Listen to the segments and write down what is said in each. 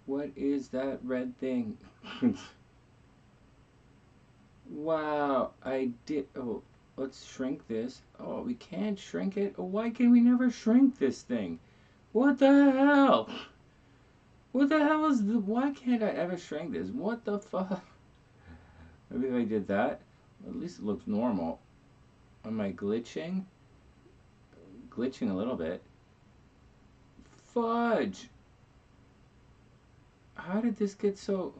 What is that red thing? Wow, I did. Oh, let's shrink this. Oh, we can't shrink it. Oh, why can we never shrink this thing? What the hell? What the hell is the. Why can't I ever shrink this? What the fuck? Maybe if I did that, at least it looks normal. Am I glitching? Glitching a little bit. Fudge! How did this get so.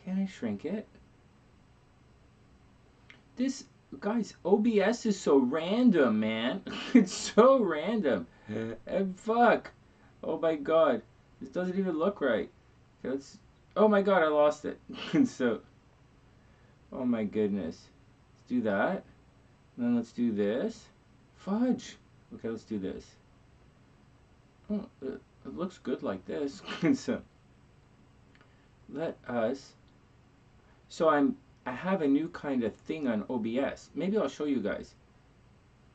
Can I shrink it? This. Guys, OBS is so random, man. It's so random. And fuck. Oh my god. This doesn't even look right. Okay, let's. Oh my god, I lost it. So. Oh my goodness. Let's do that. And then let's do this. Fudge. Okay, let's do this. Oh, it looks good like this. So let us. So I have a new kind of thing on OBS. Maybe I'll show you guys.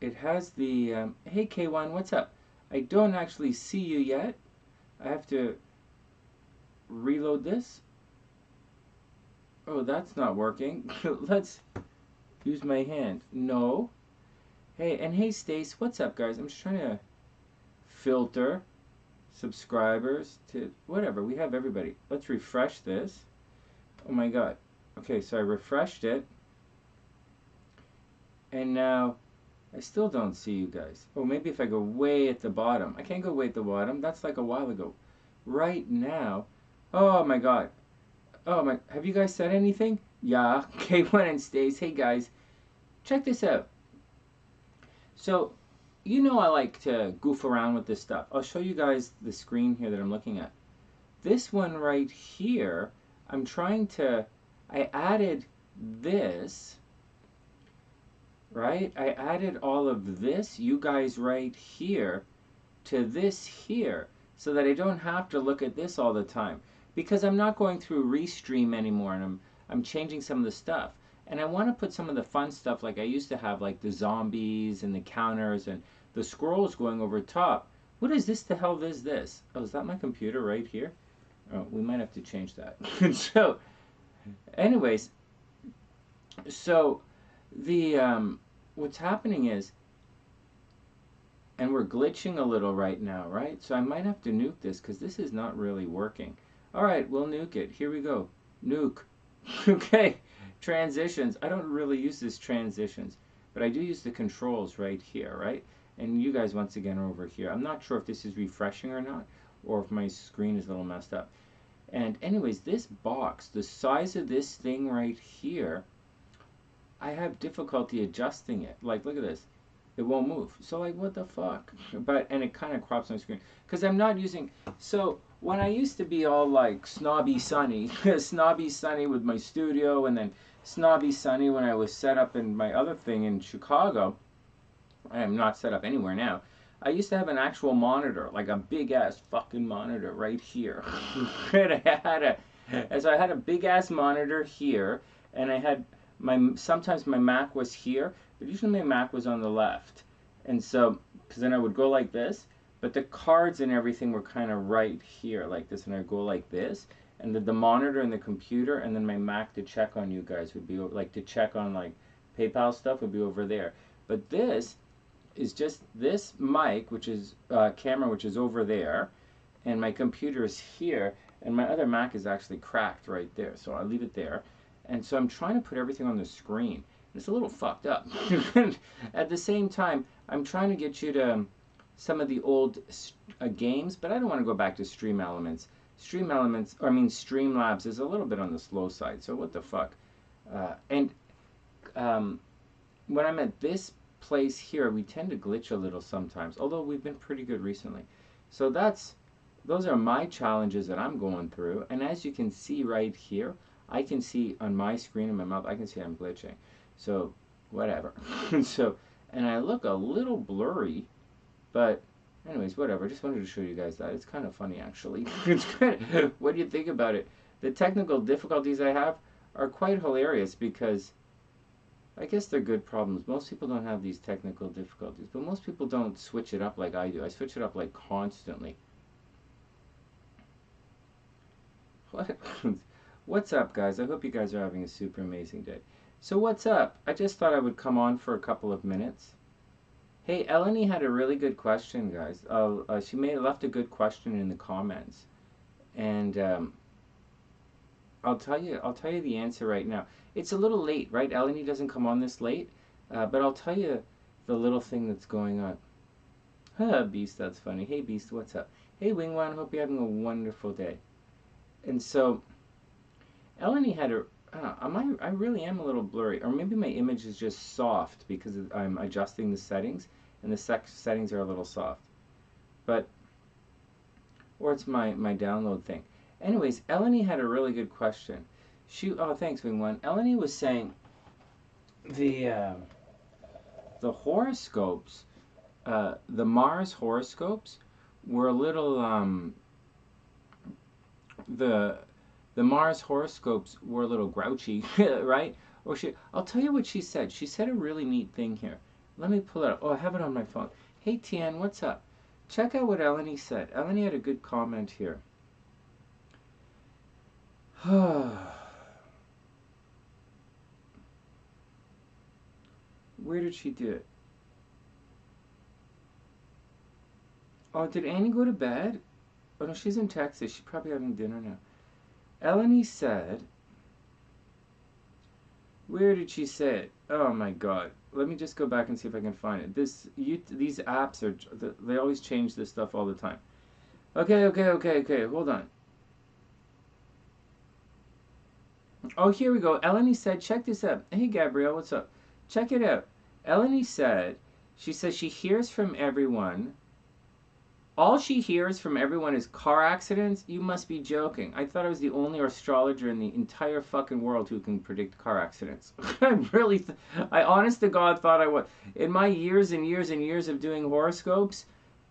It has the hey K1, what's up? I don't actually see you yet. I have to reload this. Oh, that's not working. Let's use my hand. No. Hey, and hey Stace, what's up guys? I'm just trying to filter subscribers to whatever. We have everybody. Let's refresh this. Oh my god. Okay, so I refreshed it. And now I still don't see you guys. Oh, maybe if I go way at the bottom. I can't go way at the bottom. That's like a while ago. Right now. Oh my god. Oh my. Have you guys said anything? Yeah. K1 and Stace. Hey guys. Check this out. So, you know I like to goof around with this stuff. I'll show you guys the screen here that I'm looking at. This one right here, I'm trying to. I added this. Right? I added all of this, you guys right here, to this here, so that I don't have to look at this all the time. Because I'm not going through Restream anymore, and I'm changing some of the stuff. And I want to put some of the fun stuff like I used to have, like the zombies and the counters and the scrolls going over top. What is this? The hell is this? Oh, is that my computer right here? Oh, we might have to change that. So, anyways, so the what's happening is, and we're glitching a little right now, right? So I might have to nuke this because this is not really working. All right, we'll nuke it. Here we go. Nuke. Okay, transitions. I don't really use this transitions, but I do use the controls right here, right? And you guys once again are over here. I'm not sure if this is refreshing or not, or if my screen is a little messed up. And anyways, this box, the size of this thing right here, I have difficulty adjusting it. Like, look at this. It won't move. So, like, what the fuck? And it kind of crops my screen. Because I'm not using... So, when I used to be all, like, snobby Sonny, snobby Sonny with my studio, and then snobby Sonny when I was set up in my other thing in Chicago, I am not set up anywhere now, I used to have an actual monitor, like a big-ass fucking monitor right here. And so I had a big-ass monitor here, and I had... sometimes my Mac was here, but usually my Mac was on the left. And so, because then I would go like this, but the cards and everything were kind of right here, like this, and I'd go like this, and the monitor and the computer, and then my Mac to check on you guys would be, like, to check on, like, PayPal stuff would be over there. But this is just this mic, which is, camera, which is over there, and my computer is here, and my other Mac is actually cracked right there, so I'll leave it there. And so I'm trying to put everything on the screen. It's a little fucked up. At the same time, I'm trying to get you to some of the old games, but I don't want to go back to Stream Elements. Streamlabs is a little bit on the slow side, so what the fuck. And when I'm at this place here, we tend to glitch a little sometimes, although we've been pretty good recently. So those are my challenges that I'm going through, and as you can see right here, I can see on my screen in my mouth, I can see I'm glitching. So, whatever. So, and I look a little blurry, but anyways, whatever. I just wanted to show you guys that. It's kind of funny, actually. It's kind of, what do you think about it? The technical difficulties I have are quite hilarious because I guess they're good problems. Most people don't have these technical difficulties, but most people don't switch it up like I do. I switch it up like constantly. What? What's up, guys? I hope you guys are having a super amazing day. So what's up? I just thought I would come on for a couple of minutes. Hey, Eleni had a really good question, guys. She left a good question in the comments, and I'll tell you the answer right now. It's a little late, right? Eleni doesn't come on this late, but I'll tell you the little thing that's going on. Huh, Beast, that's funny. Hey, Beast, what's up? Hey, Wingwan, hope you're having a wonderful day. And so, Eleni had a. I really am a little blurry, or maybe my image is just soft because I'm adjusting the settings, and the settings are a little soft. But, or it's my download thing. Anyways, Eleni had a really good question. Oh, thanks, Wing One. Eleni was saying the horoscopes, the Mars horoscopes, were a little the Mars horoscopes were a little grouchy, right? I'll tell you what she said. She said a really neat thing here. Let me pull it up. Oh, I have it on my phone. Hey, Tian, what's up? Check out what Eleni said. Eleni had a good comment here. Where did she do it? Oh, did Annie go to bed? Oh, no, she's in Texas. She's probably having dinner now. Eleni said, where did she say it? Oh my god. Let me just go back and see if I can find it. These apps they always change this stuff all the time. Okay, hold on. Oh, here we go. Eleni said, check this out. Hey, Gabrielle, what's up? Check it out. Eleni said, she says she hears from everyone. All she hears from everyone is car accidents? You must be joking. I thought I was the only astrologer in the entire fucking world who can predict car accidents. I honest to God thought I was. In my years and years and years of doing horoscopes,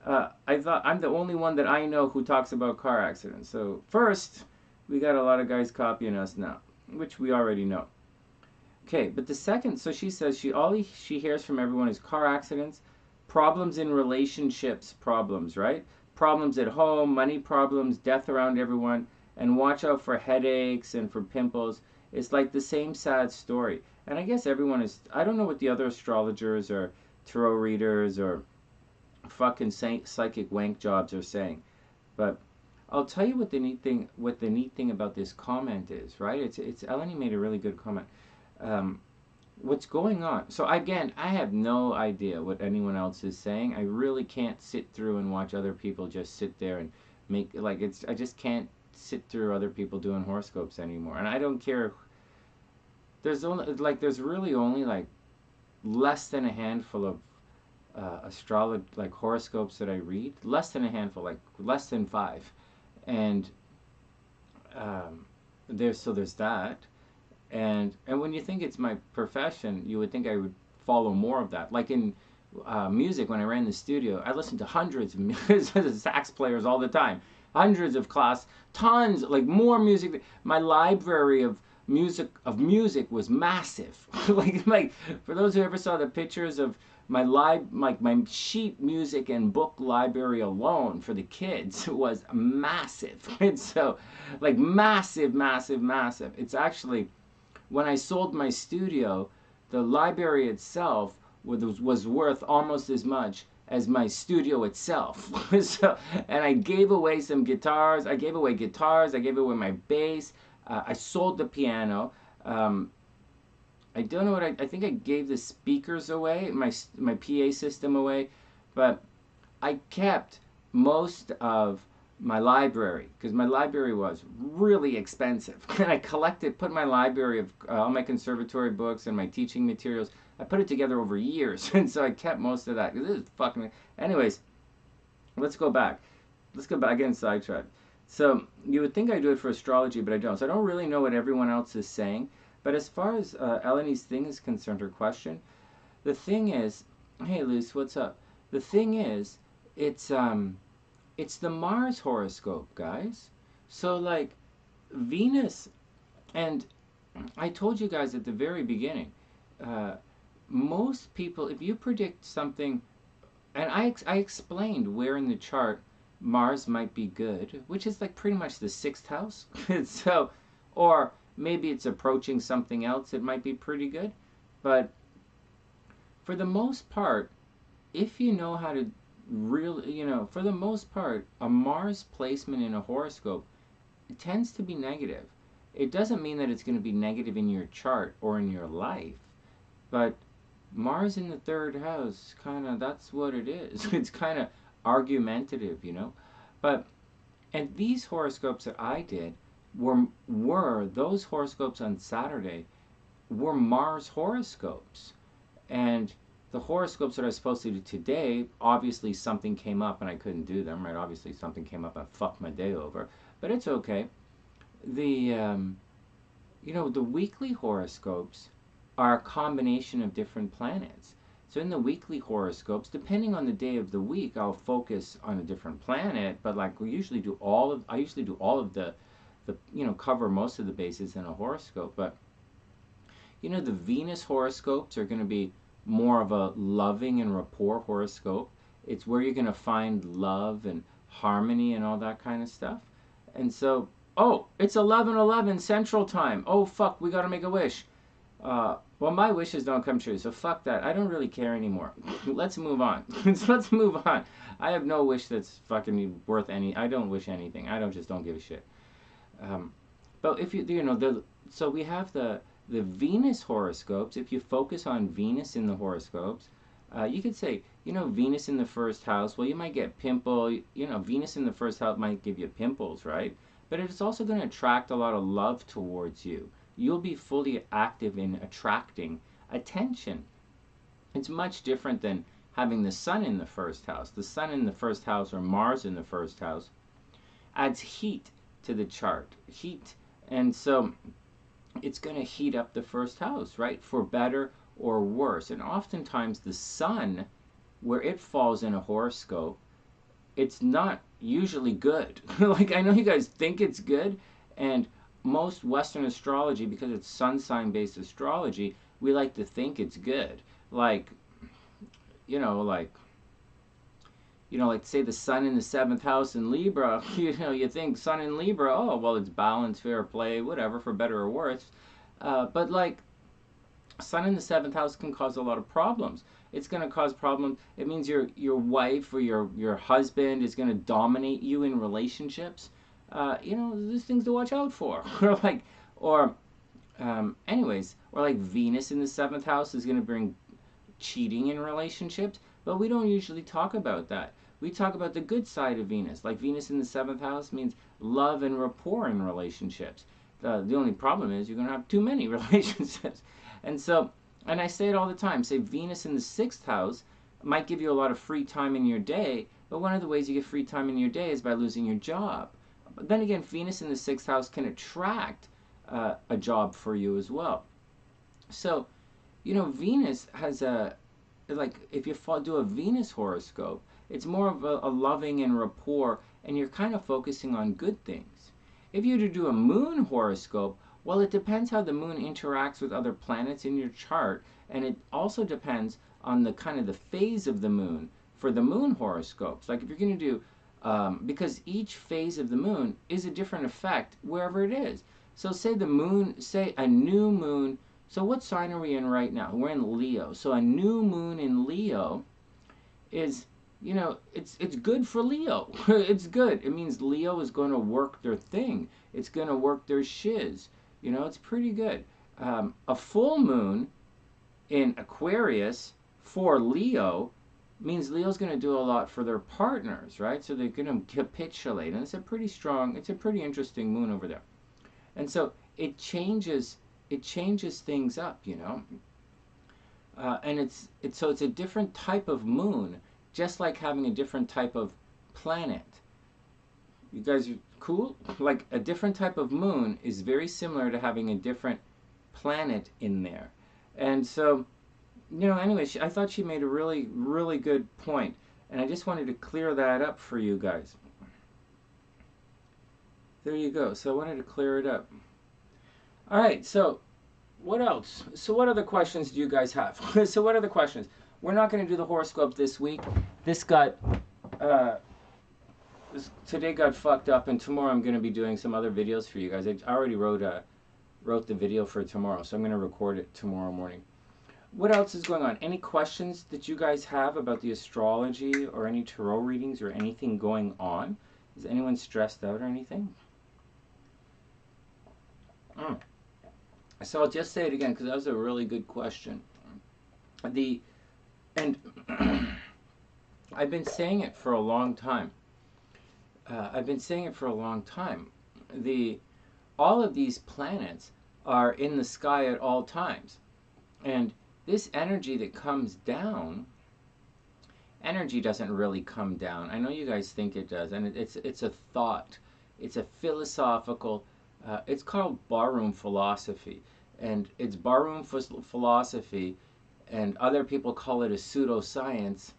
I thought I'm the only one that I know who talks about car accidents. So first, we got a lot of guys copying us now, which we already know. Okay, but the second, so she says all she hears from everyone is car accidents, problems in relationships, problems, right? Problems at home, money problems, death around everyone, and watch out for headaches and for pimples. It's like the same sad story. And I guess everyone is, I don't know what the other astrologers or tarot readers or fucking psychic wank jobs are saying, but I'll tell you what the neat thing about this comment is, right? It's Eleni made a really good comment. What's going on? So again, I have no idea what anyone else is saying. I really can't sit through and watch other people just sit there and make I just can't sit through other people doing horoscopes anymore. And I don't care. There's really only less than a handful of horoscopes that I read. Less than a handful, like less than 5. And there's that. And when you think it's my profession, you would think I would follow more of that. Like in music, when I ran the studio, I listened to hundreds of sax players all the time, hundreds of tons, more music. My library of music was massive. like for those who ever saw the pictures of my sheet music and book library alone for the kids was massive. And so, massive. It's actually, when I sold my studio, the library itself was worth almost as much as my studio itself. So, and I gave away some guitars. I gave away my bass. I sold the piano. I don't know what I think I gave the speakers away, my PA system away, but I kept most of my library, because my library was really expensive. And I put my library of all my conservatory books and my teaching materials, I put it together over years. And so I kept most of that. This is fucking... Anyways, let's go back. Again, sidetracked. So you would think I do it for astrology, but I don't. So I don't really know what everyone else is saying. But as far as Eleni's thing is concerned, her question, the thing is... Hey, Luce, what's up? The thing is, it's the Mars horoscope, guys. So, Venus, and I told you guys at the very beginning, most people, if you predict something, and I explained where in the chart Mars might be good, which is like pretty much the 6th house. So, or maybe it's approaching something else that might be pretty good. But for the most part, if you know how to really, for the most part, a Mars placement in a horoscope, it tends to be negative. It doesn't mean that it's going to be negative in your chart or in your life, but Mars in the 3rd house, kind of, that's what it is. It's kind of argumentative, But, and these horoscopes that I did those horoscopes on Saturday were Mars horoscopes. And the horoscopes that I was supposed to do today, obviously something came up and I couldn't do them, right? Obviously something came up and fucked my day over, but it's okay. The the weekly horoscopes are a combination of different planets. So in the weekly horoscopes, depending on the day of the week, I'll focus on a different planet. But like I usually do all of the cover most of the bases in a horoscope. But the Venus horoscopes are going to be more of a loving and rapport horoscope. It's where you're going to find love and harmony and all that kind of stuff. And so, oh, it's 11:11 Central Time. Oh, fuck, we got to make a wish. Well, my wishes don't come true, so fuck that. I don't really care anymore. Let's move on. Let's move on. I have no wish that's fucking worth any. I don't wish anything. I don't give a shit. But if so we have the Venus horoscopes. If you focus on Venus in the horoscopes, you could say, Venus in the 1st house. Well, you might get pimple. Venus in the 1st house might give you pimples, right? But it's also going to attract a lot of love towards you. You'll be fully active in attracting attention. It's much different than having the Sun in the 1st house. The Sun in the 1st house or Mars in the 1st house adds heat to the chart. Heat. And so it's going to heat up the 1st house, right? For better or worse. And oftentimes the Sun, where it falls in a horoscope, it's not usually good. Like, I know you guys think it's good, and most Western astrology, because it's sun sign based astrology, we like to think it's good. Like say the Sun in the 7th house in Libra, you think Sun in Libra, oh, well, it's balance, fair play, whatever, for better or worse. But like, Sun in the 7th house can cause a lot of problems. It's going to cause problems. It means your wife or your husband is going to dominate you in relationships. There's things to watch out for. or like Venus in the 7th house is going to bring cheating in relationships. But we don't usually talk about that. We talk about the good side of Venus. Like Venus in the 7th house means love and rapport in relationships. The only problem is you're going to have too many relationships. And I say it all the time. Say Venus in the 6th house might give you a lot of free time in your day, but one of the ways you get free time in your day is by losing your job. But then again, Venus in the 6th house can attract a job for you as well. So, Venus has if you do a Venus horoscope, it's more of a loving and rapport, and you're kind of focusing on good things. If you were to do a moon horoscope, well, it depends how the moon interacts with other planets in your chart, and it also depends on the kind of the phase of the moon for the moon horoscopes. Like if you're going to do, because each phase of the moon is a different effect wherever it is. So say the moon, say a new moon, so what sign are we in right now? We're in Leo. So a new moon in Leo is, it's good for Leo. It's good. It means Leo is going to work their thing. It's going to work their shiz. It's pretty good. A full moon in Aquarius for Leo means Leo's going to do a lot for their partners, right? So they're going to capitulate. And it's a pretty interesting moon over there. And so it changes things up, and it's a different type of moon, just like having a different type of planet. You guys are cool? Like a different type of moon is very similar to having a different planet in there. And so, anyway, I thought she made a really, really good point, and I just wanted to clear that up for you guys. There you go. So I wanted to clear it up. All right, so what else? So what other questions do you guys have? So what other questions? We're not going to do the horoscope this week. This got today got fucked up, and tomorrow I'm going to be doing some other videos for you guys. I already wrote the video for tomorrow, so I'm going to record it tomorrow morning. What else is going on? Any questions that you guys have about the astrology or any tarot readings or anything going on? Is anyone stressed out or anything? So I'll just say it again because that was a really good question. And I've been saying it for a long time. All of these planets are in the sky at all times, and this energy that comes down, energy doesn't really come down. I know you guys think it does, and it's a thought. It's a philosophical. It's called barroom philosophy, and it's barroom philosophy, and other people call it a pseudoscience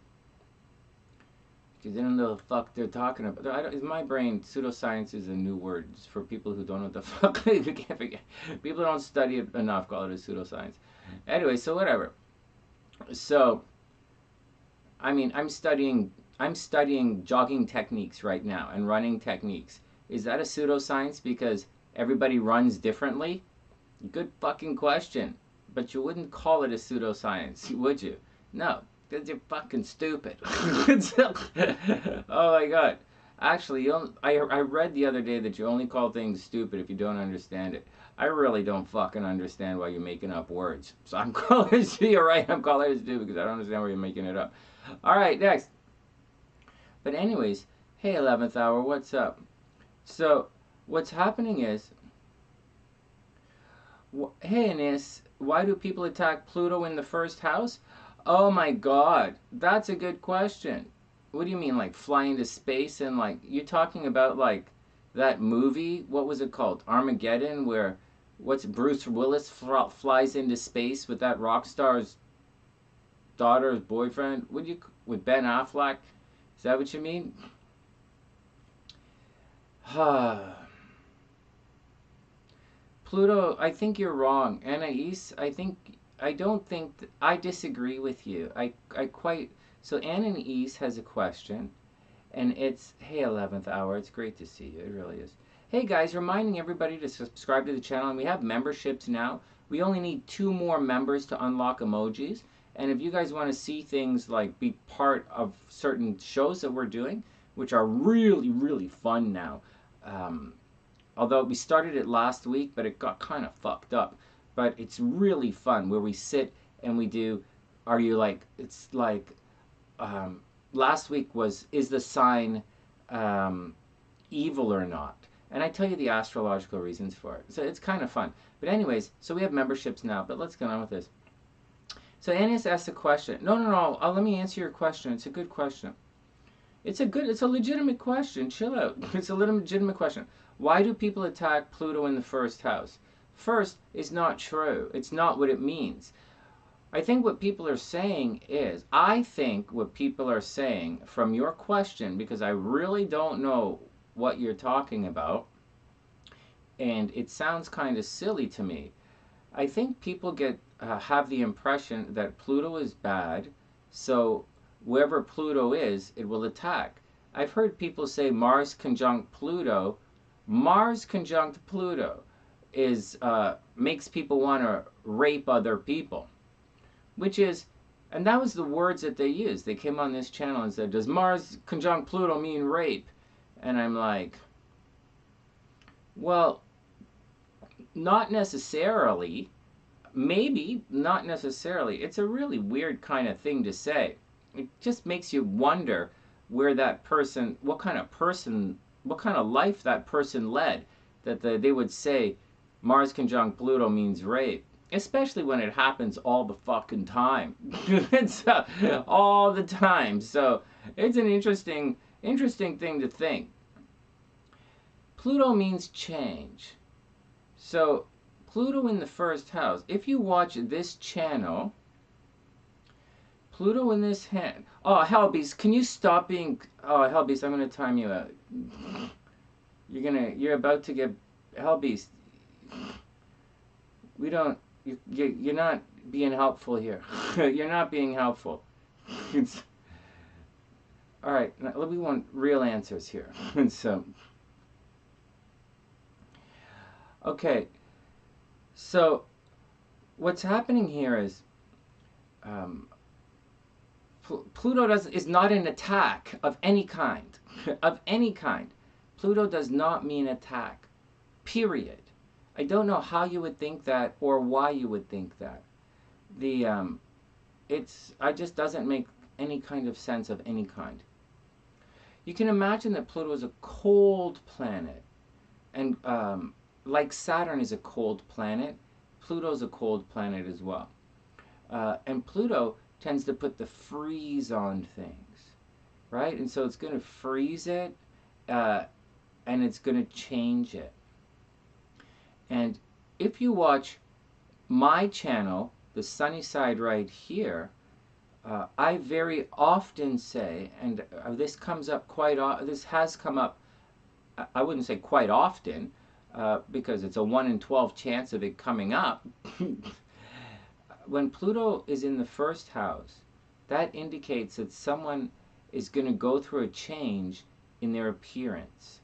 because they don't know the fuck they're talking about. In my brain, pseudoscience is a new word for people who don't know what the fuck. You can't forget. People don't study it enough call it a pseudoscience. Anyway, so whatever. So, I mean, I'm studying jogging techniques right now and running techniques. Is that a pseudoscience because everybody runs differently? Good fucking question. But you wouldn't call it a pseudoscience, would you? No, because you're fucking stupid. Oh my god. Actually, I read the other day that you only call things stupid if you don't understand it. I really don't fucking understand why you're making up words. So I'm calling it, you're right, I'm calling it stupid because I don't understand why you're making it up. Alright, next. But anyways, hey 11th hour, what's up? So, what's happening is, hey Anis, why do people attack Pluto in the first house? Oh my god, that's a good question. What do you mean, like fly into space and like, you're talking about like that movie, what was it called? Armageddon, where what's Bruce Willis flies into space with that rock star's daughter's boyfriend? With Ben Affleck? Is that what you mean? Pluto, I think you're wrong. Anais, I disagree with you. So Anais has a question, and it's, hey 11th hour, it's great to see you, it really is. Hey guys, reminding everybody to subscribe to the channel, and we have memberships now. We only need 2 more members to unlock emojis, and if you guys want to see things like be part of certain shows that we're doing, which are really, really fun now, although we started it last week, but it got kind of fucked up. But it's really fun where we sit and we do, last week was, is the sign evil or not? And I tell you the astrological reasons for it. So it's kind of fun. But anyways, so we have memberships now, but let's get on with this. So Annis asked a question. No. Let me answer your question. It's a good question. It's a legitimate question. Chill out. It's a legitimate question. Why do people attack Pluto in the first house? First, it's not true. It's not what it means. I think what people are saying from your question, because I really don't know what you're talking about, and it sounds kind of silly to me. I think people have the impression that Pluto is bad, so wherever Pluto is, it will attack. I've heard people say Mars conjunct Pluto. Mars conjunct Pluto makes people want to rape other people, and that was the words that they used. They came on this channel and said, does Mars conjunct Pluto mean rape? And I'm like, well, not necessarily. Maybe, not necessarily. It's a really weird kind of thing to say. It just makes you wonder where that person, what kind of life that person led, that they would say Mars conjunct Pluto means rape, especially when it happens all the fucking time. It's all the time. So it's an interesting thing to think. Pluto means change. So Pluto in the first house. If you watch this channel, Pluto in this hand. Oh, Hellbeast, can you stop being... Oh, Hellbeast, I'm going to time you out. You're about to get... Hellbeast, you're not being helpful here. You're not being helpful. All right, now we want real answers here. And so, okay, so what's happening here is um, Pluto is not an attack of any kind, of any kind. Pluto does not mean attack, period. I don't know how you would think that or why you would think that. The I just doesn't make any kind of sense of any kind. You can imagine that Pluto is a cold planet, and like Saturn is a cold planet, Pluto is a cold planet as well. And Pluto tends to put the freeze on things, right? And so it's going to freeze it, and it's going to change it. And if you watch my channel, the Sunny Side right here, I very often say, and this comes up this has come up, I wouldn't say quite often, because it's a 1 in 12 chance of it coming up. When Pluto is in the first house, that indicates that someone is going to go through a change in their appearance.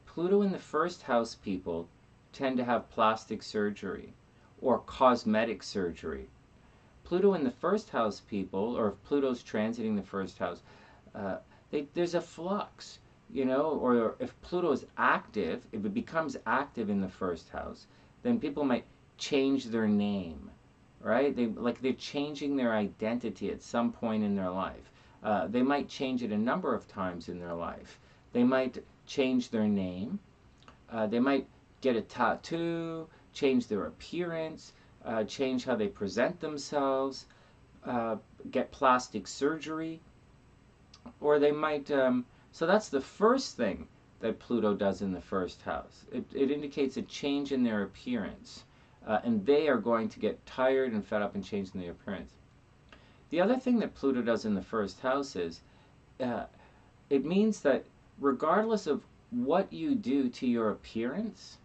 Pluto in the first house people tend to have plastic surgery or cosmetic surgery. Pluto in the first house people, or if Pluto's transiting the first house, there's a flux, or if Pluto is active, if it becomes active in the first house, then people might change their name, right? They're changing their identity at some point in their life. They might change it a number of times in their life. They might change their name. They might get a tattoo, change their appearance, change how they present themselves, get plastic surgery, or they might, so that's the first thing that Pluto does in the first house. It indicates a change in their appearance, and they are going to get tired and fed up and change in their appearance. The other thing that Pluto does in the first house is, it means that regardless of what you do to your appearance,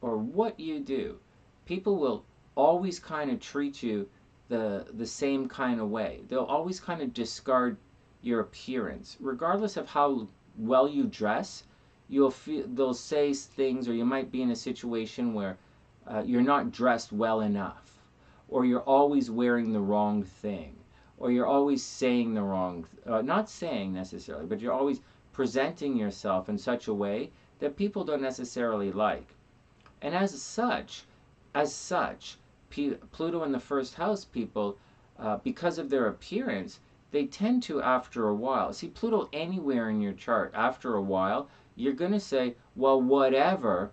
or what you do, people will always kind of treat you the same kind of way. They'll always kind of discard your appearance. Regardless of how well you dress, they'll say things, or you might be in a situation where you're not dressed well enough, or you're always wearing the wrong thing, or you're always saying the wrong, not saying necessarily, but you're always presenting yourself in such a way that people don't necessarily like. And as such, Pluto in the first house people, because of their appearance, they tend to, after a while, see Pluto anywhere in your chart, after a while, you're going to say, well, whatever.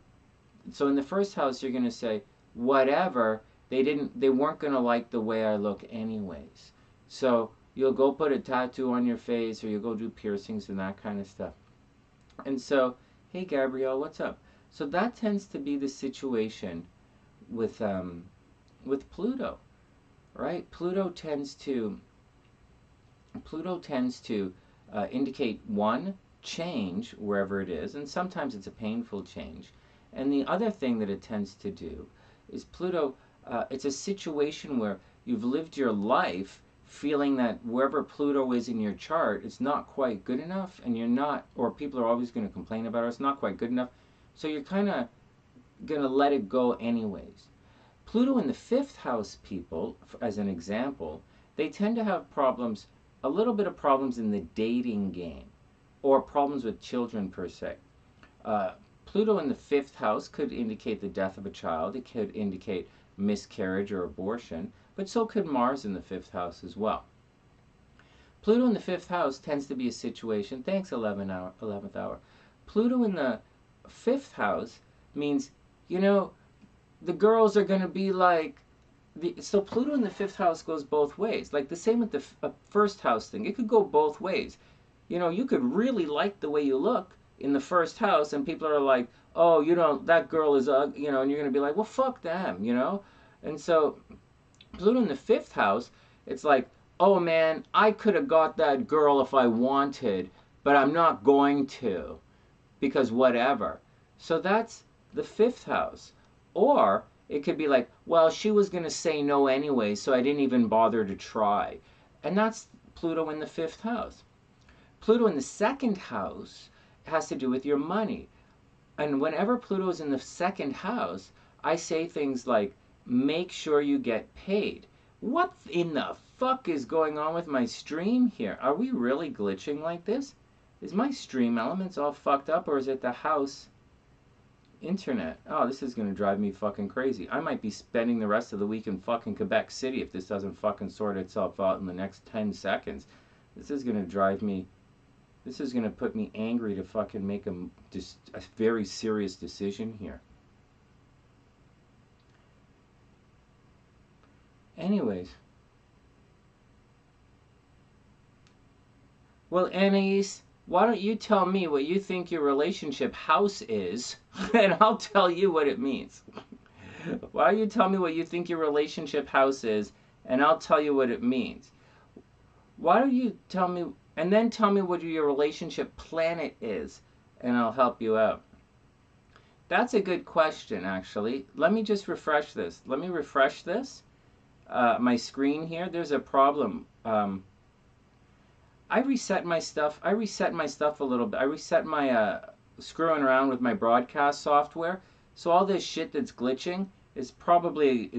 So in the first house, you're going to say, whatever, they weren't going to like the way I look anyways. So you'll go put a tattoo on your face, or you'll go do piercings and that kind of stuff. And so, hey Gabrielle, what's up? So that tends to be the situation with Pluto, right? Pluto tends to indicate one, change wherever it is, and sometimes it's a painful change. And the other thing that it tends to do is Pluto, it's a situation where you've lived your life feeling that wherever Pluto is in your chart, it's not quite good enough, and you're not, or people are always going to complain about it, it's not quite good enough, so you're kind of going to let it go anyways. Pluto in the fifth house people, as an example, they tend to have problems, a little bit of problems in the dating game, or problems with children per se. Pluto in the fifth house could indicate the death of a child. It could indicate miscarriage or abortion, but so could Mars in the fifth house as well. Pluto in the fifth house tends to be a situation, thanks 11th hour. Pluto in the fifth house means, the girls are going to be like, so Pluto in the fifth house goes both ways. Like the same with the first house thing. It could go both ways. You could really like the way you look in the first house, and people are like, oh, that girl is, and you're going to be like, well, fuck them, And so Pluto in the fifth house, it's like, oh man, I could have got that girl if I wanted, but I'm not going to, because whatever. So that's the fifth house. Or it could be like, well, she was going to say no anyway, so I didn't even bother to try. And that's Pluto in the fifth house. Pluto in the second house has to do with your money. And whenever Pluto's in the second house, I say things like, make sure you get paid. What in the fuck is going on with my stream here? Are we really glitching like this? Is my stream elements all fucked up, or is it the house internet? Oh, this is gonna drive me fucking crazy. I might be spending the rest of the week in fucking Quebec City if this doesn't fucking sort itself out in the next 10 seconds. This is gonna drive me... This is gonna put me angry to fucking make a very serious decision here. Anyways. Well, Anais, why don't you tell me what you think your relationship house is, and I'll tell you what it means. Why don't you tell me what you think your relationship house is, and I'll tell you what it means. Why don't you tell me, and then tell me what your relationship planet is, and I'll help you out. That's a good question, actually. Let me just refresh this. Let me refresh this. My screen here, there's a problem. I reset my stuff a little bit. I reset my screwing around with my broadcast software. So all this shit that's glitching is probably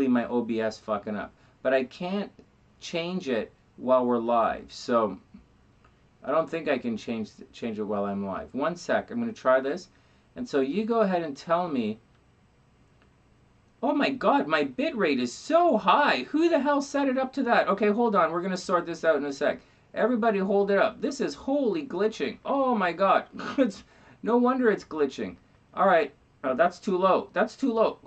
my OBS fucking up. But I can't change it while we're live. So I don't think I can change it while I'm live. One sec, I'm going to try this. And so you go ahead and tell me. Oh my god, my bit rate is so high. Who the hell set it up to that? Okay, hold on. We're going to sort this out in a sec. Everybody hold it up. This is wholly glitching. Oh my god. No wonder it's glitching. All right. Oh, that's too low. That's too low.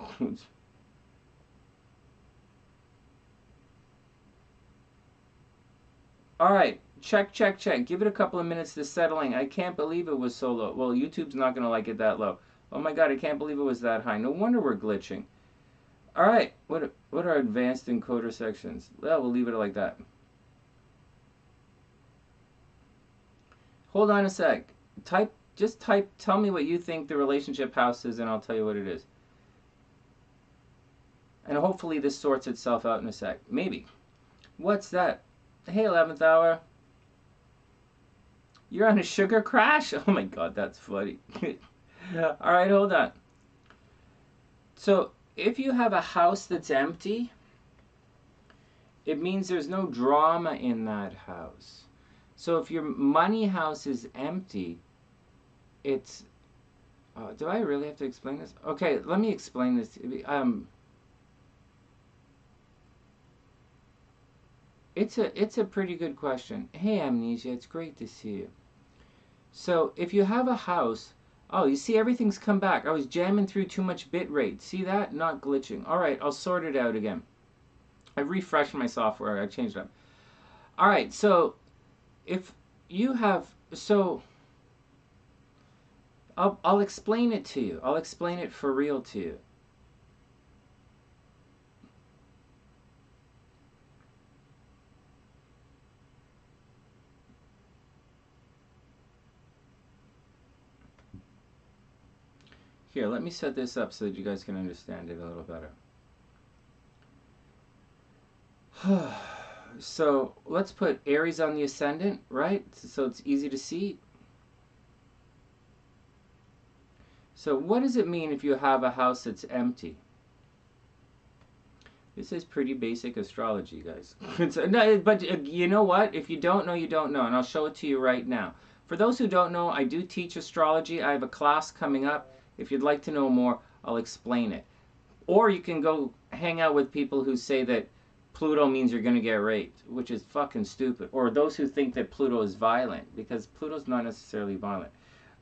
All right. Check. Give it a couple of minutes to settling. I can't believe it was so low. Well, YouTube's not going to like it that low. Oh my god, I can't believe it was that high. No wonder we're glitching. All right, what are advanced encoder sections? Well, we'll leave it like that. Hold on a sec. Just type, tell me what you think the relationship house is, and I'll tell you what it is. And hopefully this sorts itself out in a sec. Maybe. What's that? Hey, 11th hour. You're on a sugar crash? Oh my god, that's funny. All right, hold on. So, if you have a house that's empty, it means there's no drama in that house. So if your money house is empty, it's... do I really have to explain this? Okay, let me explain this. It's a pretty good question. Hey, Amnesia, it's great to see you. So if you have a house... Oh, you see, everything's come back. I was jamming through too much bit rate. See that? Not glitching. All right, I'll sort it out again. I refreshed my software. I changed it up. All right, so if you have... So I'll explain it to you. I'll explain it for real to you. Here, let me set this up so that you guys can understand it a little better. So let's put Aries on the ascendant, right? So it's easy to see. So what does it mean if you have a house that's empty? This is pretty basic astrology, guys. But you know what? If you don't know, you don't know. And I'll show it to you right now. For those who don't know, I do teach astrology. I have a class coming up. If you'd like to know more, I'll explain it. Or you can go hang out with people who say that Pluto means you're going to get raped, which is fucking stupid. Or those who think that Pluto is violent, because Pluto's not necessarily violent.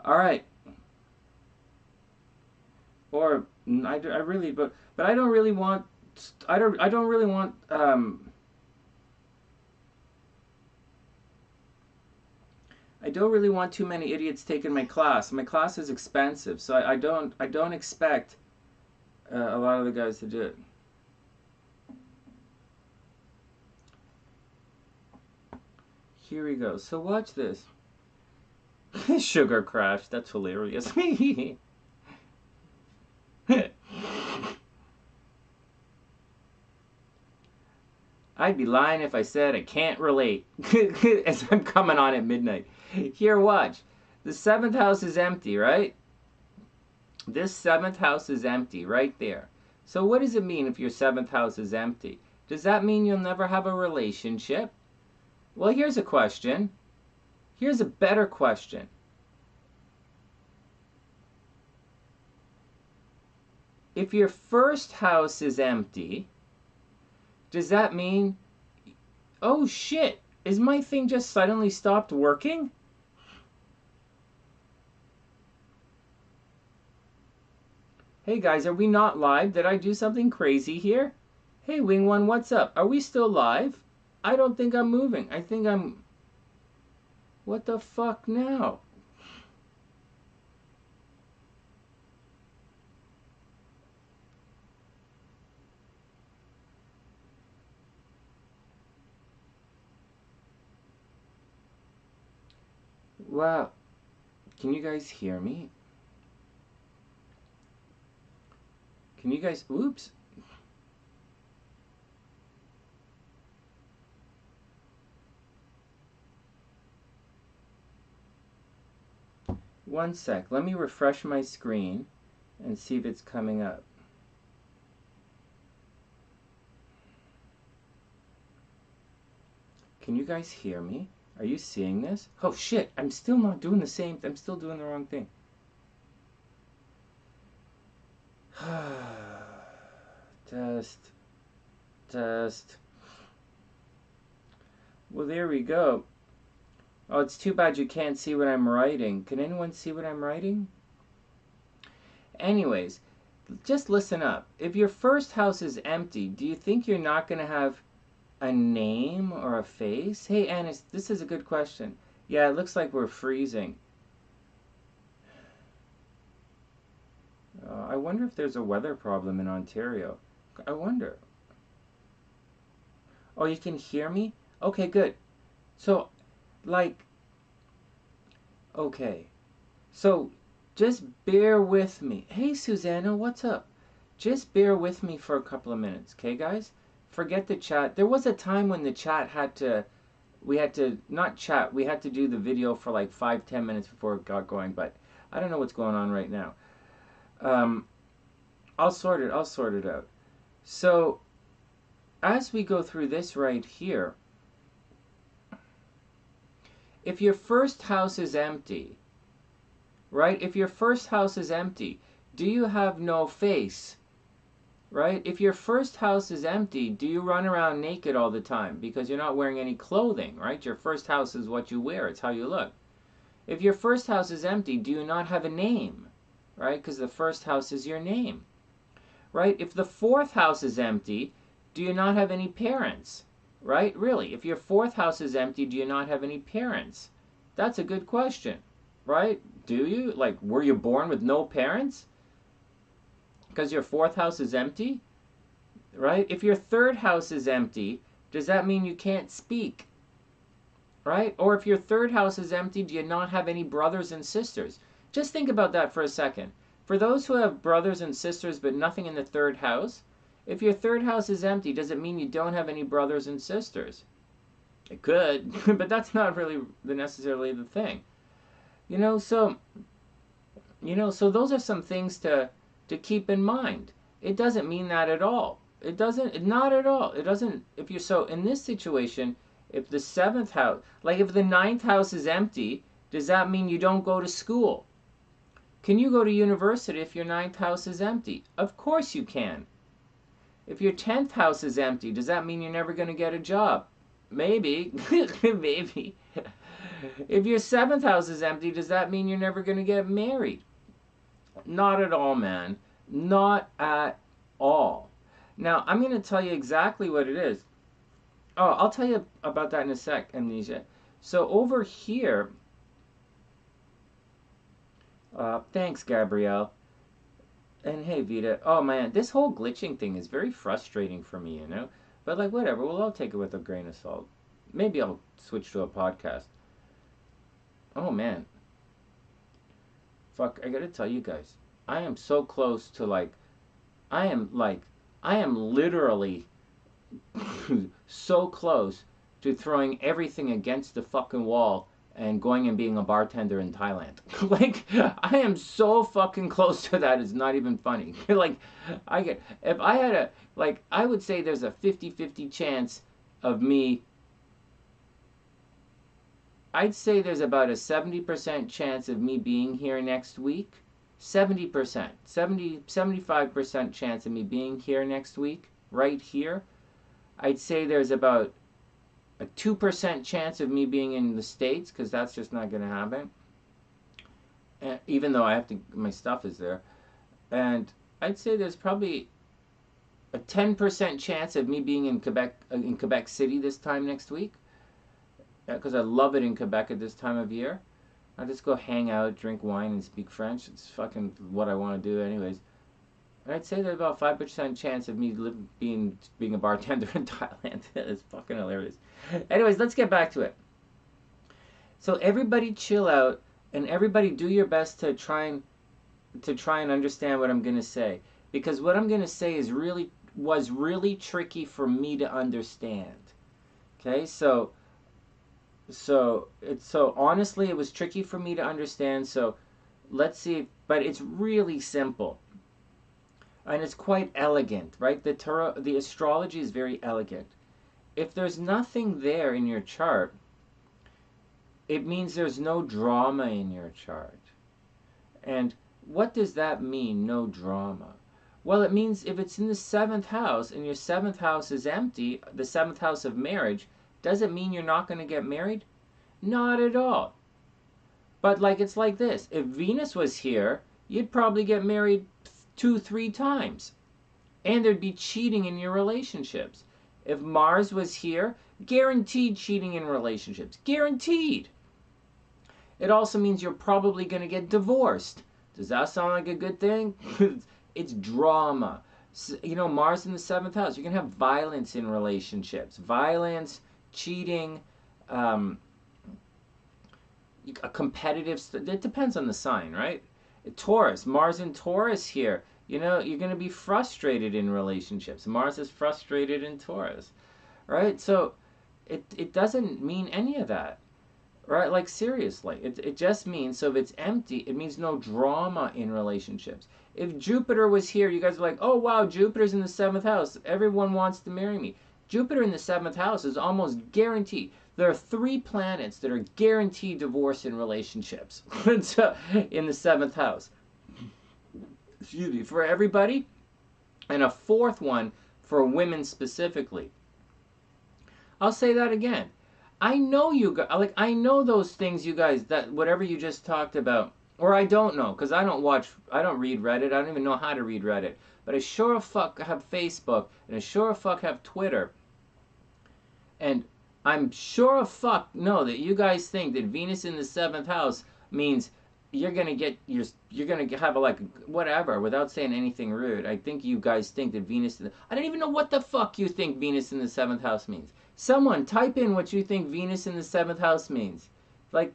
All right. Or I really, but I don't really want. I don't really want. I don't really want too many idiots taking my class. My class is expensive, so I don't expect a lot of the guys to do it. Here we go. So watch this. Sugar crash. That's hilarious. I'd be lying if I said I can't relate as I'm coming on at midnight. Here, watch. The 7th house is empty, right? This 7th house is empty right there. So what does it mean if your 7th house is empty? Does that mean you'll never have a relationship? Well, here's a question. Here's a better question. If your 1st house is empty, does that mean, oh shit, is my thing just suddenly stopped working? Hey guys, are we not live? Did I do something crazy here? Hey Wing One, what's up? Are we still live? I don't think I'm moving. I think I'm... What the fuck now? Wow. Can you guys hear me? Can you guys... Oops. One sec. Let me refresh my screen and see if it's coming up. Can you guys hear me? Are you seeing this? Oh shit, I'm still not doing the same. I'm still doing the wrong thing. Test. Test. Well, there we go. Oh, it's too bad you can't see what I'm writing. Can anyone see what I'm writing? Anyways, just listen up. If your 1st house is empty, do you think you're not going to have a name or a face? Hey, Annis, this is a good question. Yeah, it looks like we're freezing. I wonder if there's a weather problem in Ontario. I wonder. Oh, you can hear me? Okay, good. So, like, okay. So, just bear with me. Hey, Susanna, what's up? Just bear with me for a couple of minutes, okay, guys? Forget the chat. There was a time when the chat had to, we had to, not chat, we had to do the video for like 5-10 minutes before it got going, but I don't know what's going on right now. I'll sort it out. So, as we go through this right here, if your 1st house is empty, right? If your 1st house is empty, do you have no face? Right? If your 1st house is empty, do you run around naked all the time because you're not wearing any clothing, right? Your 1st house is what you wear. It's how you look. If your 1st house is empty, do you not have a name? Right? Because the 1st house is your name. Right? If the 4th house is empty, do you not have any parents? Right? Really, if your 4th house is empty, do you not have any parents? That's a good question. Right? Do you? Like, were you born with no parents? Because your 4th house is empty? Right? If your 3rd house is empty, does that mean you can't speak? Right? Or if your 3rd house is empty, do you not have any brothers and sisters? Just think about that for a second. For those who have brothers and sisters but nothing in the 3rd house, if your 3rd house is empty, does it mean you don't have any brothers and sisters? It could, but that's not really necessarily the thing. So those are some things to keep in mind. It doesn't mean that at all. It doesn't, not at all. It doesn't, if you're, so in this situation, if the 7th house, like if the 9th house is empty, does that mean you don't go to school? Can you go to university if your 9th house is empty? Of course you can. If your 10th house is empty, does that mean you're never going to get a job? Maybe. Maybe. If your 7th house is empty, does that mean you're never going to get married? Not at all, man. Not at all. Now, I'm going to tell you exactly what it is. Oh, I'll tell you about that in a sec, Amnesia. So over here, thanks, Gabrielle. And hey, Vita. Oh, man, this whole glitching thing is very frustrating for me, But, like, whatever. We'll all take it with a grain of salt. Maybe I'll switch to a podcast. Oh, man. Fuck, I gotta tell you guys. I am so close to, I am literally so close to throwing everything against the fucking wall and going and being a bartender in Thailand. Like, I am so fucking close to that, it's not even funny. Like, if I had a, like, I would say there's a 50-50 chance of me, I'd say there's about a 70% chance of me being here next week. 70%, 75% chance of me being here next week, right here. I'd say there's about a 2% chance of me being in the States, because that's just not going to happen. And even though I have to, my stuff is there. And I'd say there's probably a 10% chance of me being in Quebec City this time next week, because I love it in Quebec at this time of year. I just go hang out, drink wine, and speak French. It's fucking what I want to do anyways. I'd say there's about 5% chance of me being a bartender in Thailand. It's fucking hilarious. Anyways, let's get back to it. So everybody chill out, and everybody do your best to try and understand what I'm gonna say, because what I'm gonna say was really tricky for me to understand. Okay, so honestly, it was tricky for me to understand. So let's see, but it's really simple. And it's quite elegant, right? The astrology is very elegant. If there's nothing there in your chart, it means there's no drama in your chart. And what does that mean, no drama? Well, it means if it's in the 7th house and your 7th house is empty, the 7th house of marriage, does it mean you're not going to get married? Not at all. But like, it's like this. If Venus was here, you'd probably get married 2-3 times, and there'd be cheating in your relationships. If Mars was here, guaranteed cheating in relationships, guaranteed. It also means you're probably going to get divorced. Does that sound like a good thing? It's drama. You know, Mars in the 7th house, you're going to have violence in relationships, violence, cheating, a competitive, it depends on the sign, right? Taurus, Mars in Taurus here, you know, you're going to be frustrated in relationships. Mars is frustrated in Taurus, right? So it doesn't mean any of that, right? Like, seriously, it just means, so if it's empty, it means no drama in relationships. If Jupiter was here, you guys are like, oh wow, Jupiter's in the 7th house, everyone wants to marry me. Jupiter in the 7th house is almost guaranteed. There are 3 planets that are guaranteed divorce in relationships in the 7th house. Excuse me, for everybody, and a 4th one for women specifically. I'll say that again. I know you guys, like, I know those things, you guys, that whatever you just talked about, or I don't know, because I don't read Reddit, I don't even know how to read Reddit, but I sure as fuck have Facebook, and I sure as fuck have Twitter, and I'm sure as fuck know that you guys think that Venus in the 7th house means you're gonna have a, like, whatever, without saying anything rude. I think you guys think that I don't even know what the fuck you think Venus in the 7th house means. Someone type in what you think Venus in the 7th house means. Like,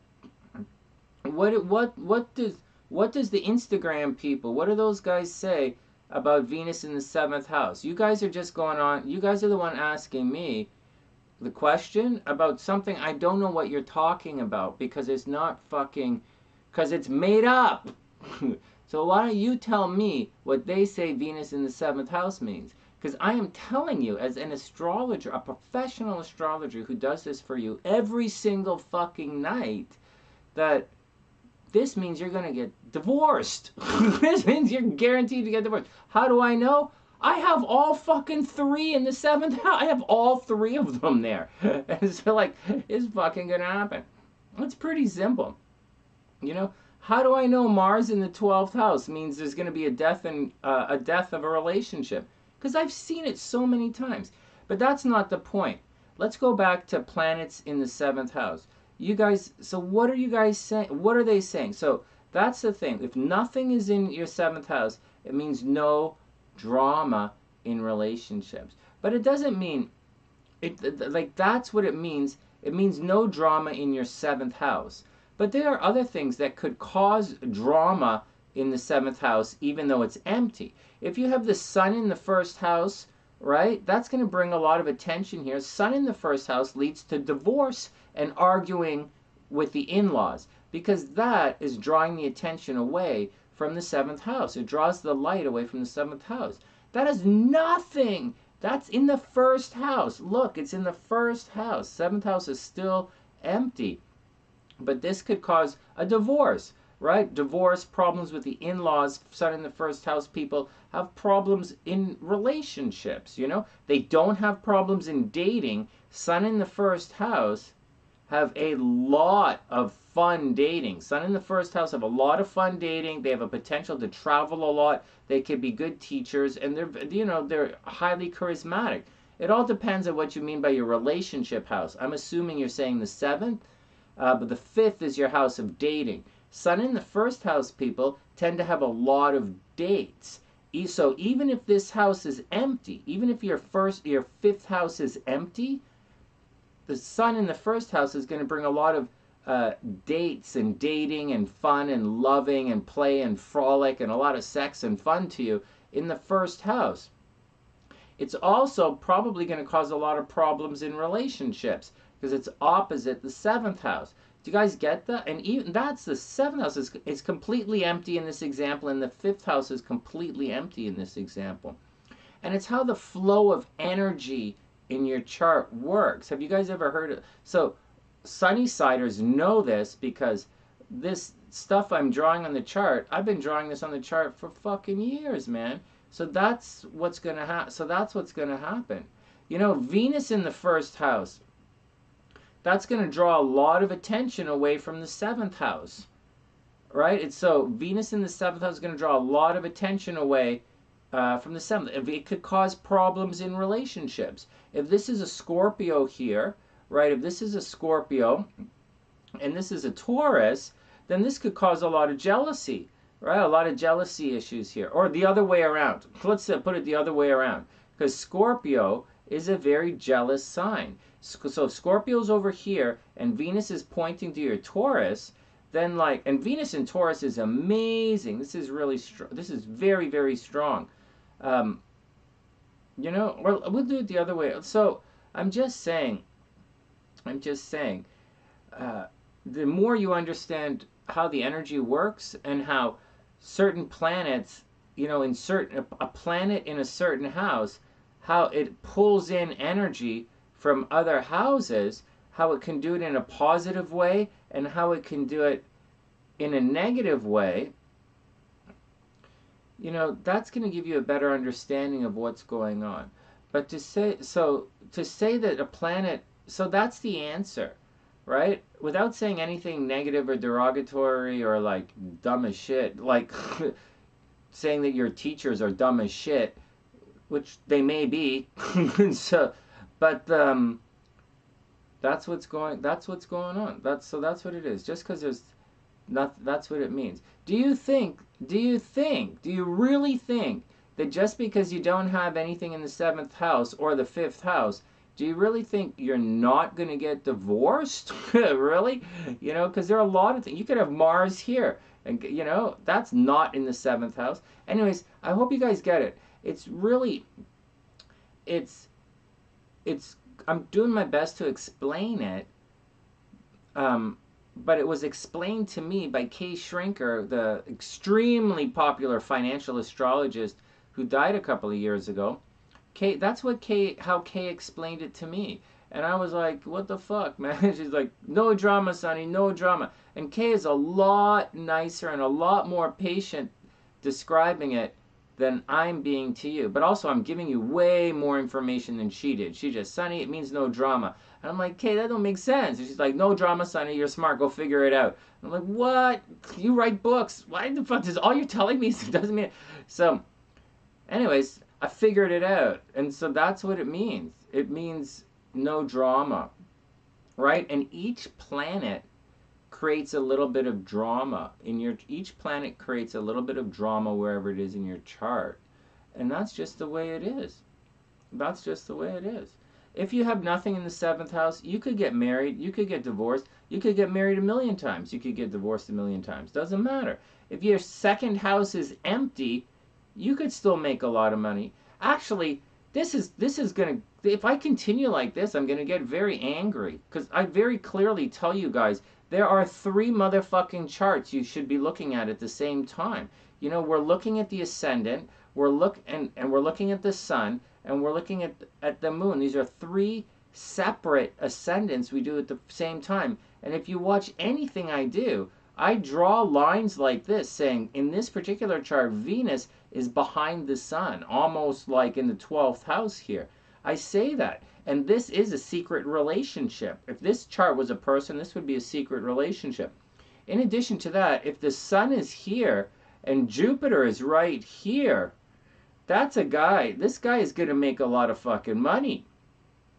what does the Instagram people, what do those guys say about Venus in the 7th house? You guys are just going on, you guys are the one asking me the question about something I don't know what you're talking about, because it's not fucking, because it's made up. So why don't you tell me what they say Venus in the 7th house means? Because I am telling you, as an astrologer, a professional astrologer who does this for you every single fucking night, that this means you're going to get divorced. This means you're guaranteed to get divorced. How do I know? I have all fucking 3 in the 7th house. I have all 3 of them there. And so, like, it's fucking going to happen. It's pretty simple. You know, how do I know Mars in the 12th house means there's going to be a death of a relationship? Because I've seen it so many times. But that's not the point. Let's go back to planets in the 7th house. You guys, so what are you guys saying? What are they saying? So that's the thing. If nothing is in your 7th house, it means no drama in relationships. But it doesn't mean, like, that's what it means. It means no drama in your 7th house. But there are other things that could cause drama in the 7th house, even though it's empty. If you have the sun in the 1st house, right? That's going to bring a lot of attention here. Sun in the first house leads to divorce and arguing with the in-laws, because that is drawing the attention away from the seventh house. It draws the light away from the seventh house. That is nothing. That's in the first house. Look, it's in the first house. Seventh house is still empty. But this could cause a divorce, right? Divorce, problems with the in-laws. Sun in the first house people have problems in relationships, you know? They don't have problems in dating. Sun in the first house have a lot of fun dating. Sun in the first house have a lot of fun dating. They have a potential to travel a lot. They could be good teachers, and they're highly charismatic. It all depends on what you mean by your relationship house. I'm assuming you're saying the seventh, but the fifth is your house of dating. Sun in the first house people tend to have a lot of dates. So even if this house is empty, even if your fifth house is empty, the sun in the first house is going to bring a lot of dates and dating and fun and loving and play and frolic and a lot of sex and fun to you in the first house. It's also probably going to cause a lot of problems in relationships because it's opposite the seventh house. Do you guys get that? And even that's the seventh house is completely empty in this example, and the fifth house is completely empty in this example. And it's how the flow of energy in your chart works. Have you guys ever heard it? So SunnySiders know this because this stuff I'm drawing on the chart, I've been drawing this on the chart for fucking years, man. So that's what's gonna happen. You know, Venus in the first house, that's gonna draw a lot of attention away from the seventh house, right? It's so Venus in the seventh house is gonna draw a lot of attention away from the seventh. It could cause problems in relationships. If this is a Scorpio here, right? If this is a Scorpio and this is a Taurus, then this could cause a lot of jealousy, right? A lot of jealousy issues here. Or the other way around. Let's put it the other way around. Because Scorpio is a very jealous sign. So if Scorpio's over here and Venus is pointing to your Taurus, then and Venus in Taurus is amazing. This is really strong. This is very, very strong. You know, or we'll do it the other way. So I'm just saying, the more you understand how the energy works and how certain planets, you know, a planet in a certain house, how it pulls in energy from other houses, how it can do it in a positive way and how it can do it in a negative way, you know, that's going to give you a better understanding of what's going on. But to say that a planet, so that's the answer, right? Without saying anything negative or derogatory or like dumb as shit, like saying that your teachers are dumb as shit, which they may be. So, but that's what's going on. That's what it is. Just because there's not, that's what it means. Do you really think that just because you don't have anything in the seventh house or the fifth house, do you really think you're not going to get divorced? Really? You know, because there are a lot of things. You could have Mars here, and you know, that's not in the seventh house. Anyways, I hope you guys get it. It's really, I'm doing my best to explain it, but it was explained to me by Kay Shrinker, the extremely popular financial astrologist who died a couple of years ago. That's how Kay explained it to me. And I was like, what the fuck, man? She's like, no drama, Sonny, no drama. And Kay is a lot nicer and a lot more patient describing it than I'm being to you. But also, I'm giving you way more information than she did. She just, Sonny, it means no drama. And I'm like, Kay, that don't make sense. And she's like, no drama, Sonny, you're smart, go figure it out. And I'm like, what? You write books. Why the fuck is all you're telling me doesn't mean it? So, anyways, I figured it out. And so that's what it means. It means no drama, right? And each planet creates a little bit of drama each planet creates a little bit of drama wherever it is in your chart. And that's just the way it is. That's just the way it is. If you have nothing in the seventh house, you could get married, you could get divorced, you could get married a million times, you could get divorced a million times. Doesn't matter. If your second house is empty, you could still make a lot of money. Actually, this is gonna, if I continue like this, I'm gonna get very angry, because I very clearly tell you guys there are 3 motherfucking charts you should be looking at the same time. You know, we're looking at the ascendant, and we're looking at the sun, and we're looking at the moon. These are 3 separate ascendants we do at the same time. And if you watch anything I do, I draw lines like this saying in this particular chart Venus is behind the sun, almost like in the 12th house here. I say that. And this is a secret relationship. If this chart was a person, this would be a secret relationship. In addition to that, if the sun is here and Jupiter is right here, that's a guy. This guy is going to make a lot of fucking money,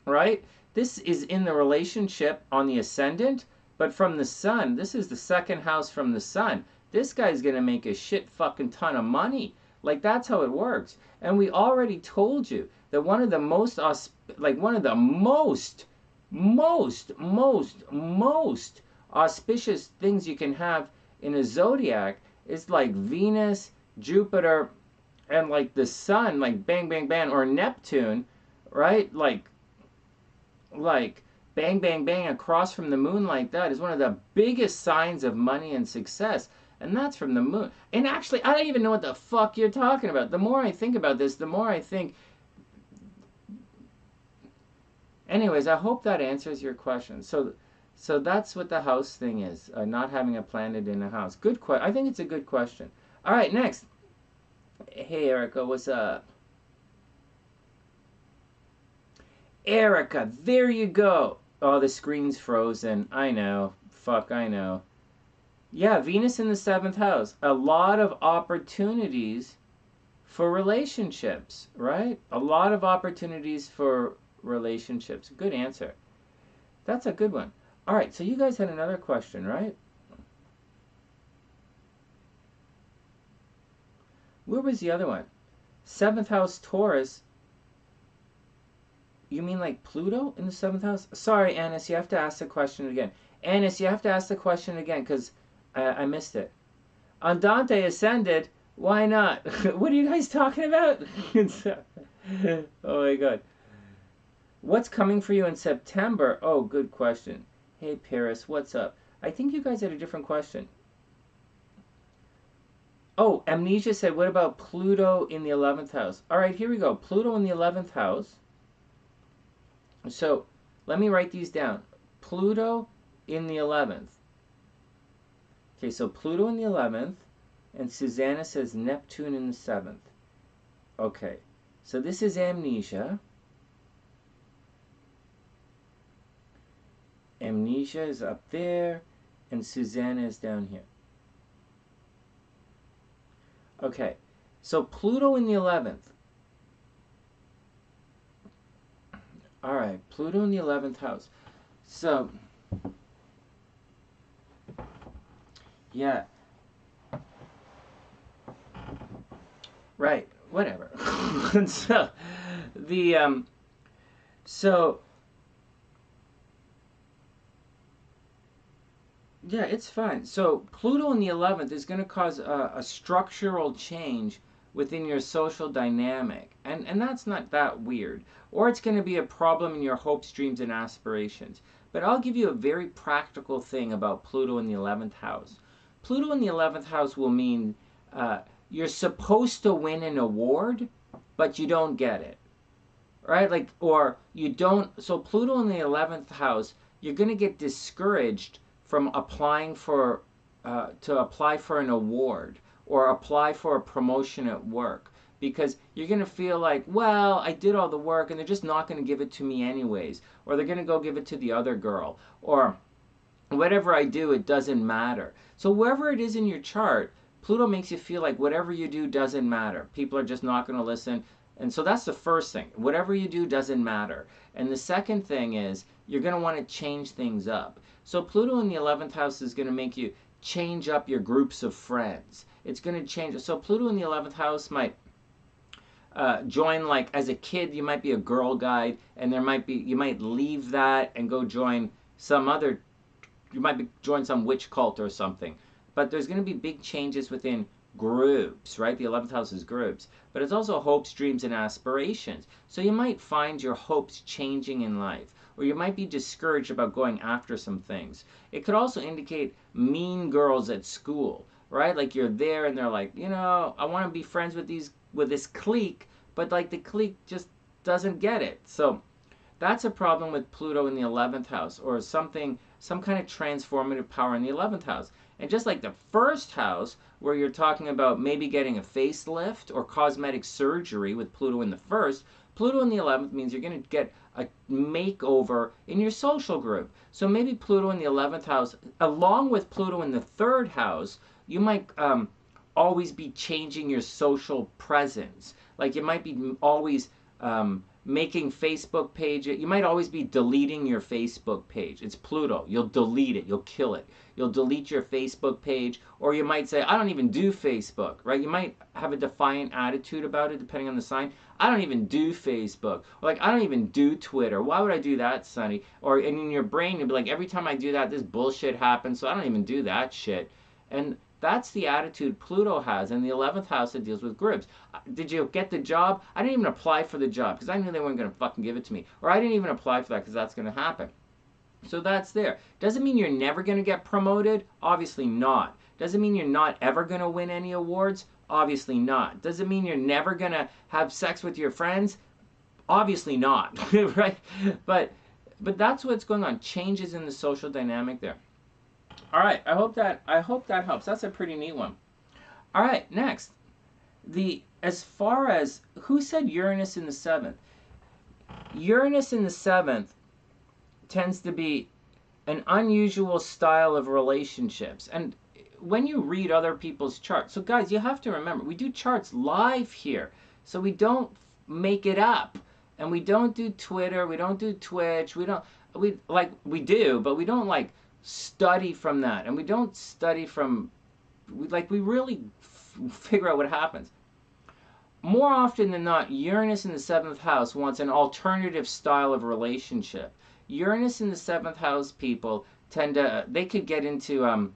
right? This is in the relationship on the ascendant, but from the sun, this is the 2nd house from the sun. This guy's going to make a shit fucking ton of money. Like, that's how it works. And we already told you that one of the most auspicious things you can have in a zodiac is like Venus, Jupiter, and like the sun, like bang, bang, bang, or Neptune, right? Like bang, bang, bang across from the moon like that is one of the biggest signs of money and success. And that's from the moon. And actually, I don't even know what the fuck you're talking about. The more I think about this, the more I think. Anyways, I hope that answers your question. So that's what the house thing is, not having a planet in a house. Good question. I think it's a good question. All right, next. Hey, Erica, what's up? Erica, there you go. Oh, the screen's frozen. I know. Fuck, I know. Yeah, Venus in the 7th house. A lot of opportunities for relationships, right? A lot of opportunities for relationships. Good answer. That's a good one. All right, so you guys had another question, right? Where was the other one? 7th house Taurus. You mean like Pluto in the 7th house? Sorry, Annis, you have to ask the question again. Annis, you have to ask the question again because I missed it. Andante ascended. Why not? What are you guys talking about? Oh my god. What's coming for you in September? Oh, good question. Hey, Paris, what's up? I think you guys had a different question. Oh, Amnesia said, what about Pluto in the 11th house? All right, here we go. Pluto in the 11th house. So let me write these down. Pluto in the 11th. Okay, so Pluto in the 11th, and Susanna says Neptune in the 7th. Okay, so this is Amnesia. Amnesia is up there, and Susanna is down here. Okay, so Pluto in the 11th. All right, Pluto in the 11th house. So, yeah. Right, whatever. So, yeah, it's fine. So Pluto in the 11th is going to cause a structural change within your social dynamic. And that's not that weird. Or it's going to be a problem in your hopes, dreams, and aspirations. But I'll give you a very practical thing about Pluto in the 11th house. Pluto in the 11th house will mean you're supposed to win an award, but you don't get it. Right? Like, or you don't. So Pluto in the 11th house, you're going to get discouraged from applying for to apply for an award or apply for a promotion at work, because you're going to feel like, well, I did all the work and they're just not going to give it to me anyways, or they're going to go give it to the other girl, or whatever I do, it doesn't matter. So wherever it is in your chart, Pluto makes you feel like whatever you do doesn't matter. People are just not going to listen. And so that's the first thing. Whatever you do doesn't matter. And the second thing is you're going to want to change things up. So Pluto in the 11th house is going to make you change up your groups of friends. It's going to change. So Pluto in the 11th house might join, like as a kid, you might be a Girl Guide, and you might leave that and go join some other, you might join some witch cult or something. But there's going to be big changes within groups, right? The 11th house is groups, but it's also hopes, dreams, and aspirations. So you might find your hopes changing in life, or you might be discouraged about going after some things. It could also indicate mean girls at school, right? Like you're there and they're like, you know, I want to be friends with this clique, but like the clique just doesn't get it. So that's a problem with Pluto in the 11th house, or some kind of transformative power in the 11th house. And just like the first house, where you're talking about maybe getting a facelift or cosmetic surgery with Pluto in the first, Pluto in the 11th means you're going to get a makeover in your social group. So maybe Pluto in the 11th house, along with Pluto in the third house, you might always be changing your social presence. Like you might be always making Facebook pages. You might always be deleting your Facebook page. It's Pluto. You'll delete it. You'll kill it. You'll delete your Facebook page, or you might say, I don't even do Facebook, right? You might have a defiant attitude about it depending on the sign. I don't even do Facebook. Or like, I don't even do Twitter. Why would I do that, Sonny? Or and in your brain, you'll be like, every time I do that, this bullshit happens, so I don't even do that shit. And that's the attitude Pluto has in the 11th house that deals with groups. Did you get the job? I didn't even apply for the job because I knew they weren't going to fucking give it to me. Or I didn't even apply for that because that's going to happen. So that's there. Doesn't mean you're never going to get promoted? Obviously not. Doesn't mean you're not ever going to win any awards? Obviously not. Doesn't mean you're never going to have sex with your friends? Obviously not. Right? But that's what's going on. Changes in the social dynamic there. All right, I hope that helps. That's a pretty neat one. All right, next. As far as who said Uranus in the 7th? Uranus in the 7th tends to be an unusual style of relationships. And when you read other people's charts, so guys, you have to remember, we do charts live here. So we don't make it up. And we don't do Twitter, we don't do Twitch, we do, but we don't like study from that. And we don't study from, we really figure out what happens. More often than not, Uranus in the 7th house wants an alternative style of relationship. Uranus in the 7th house people they could get into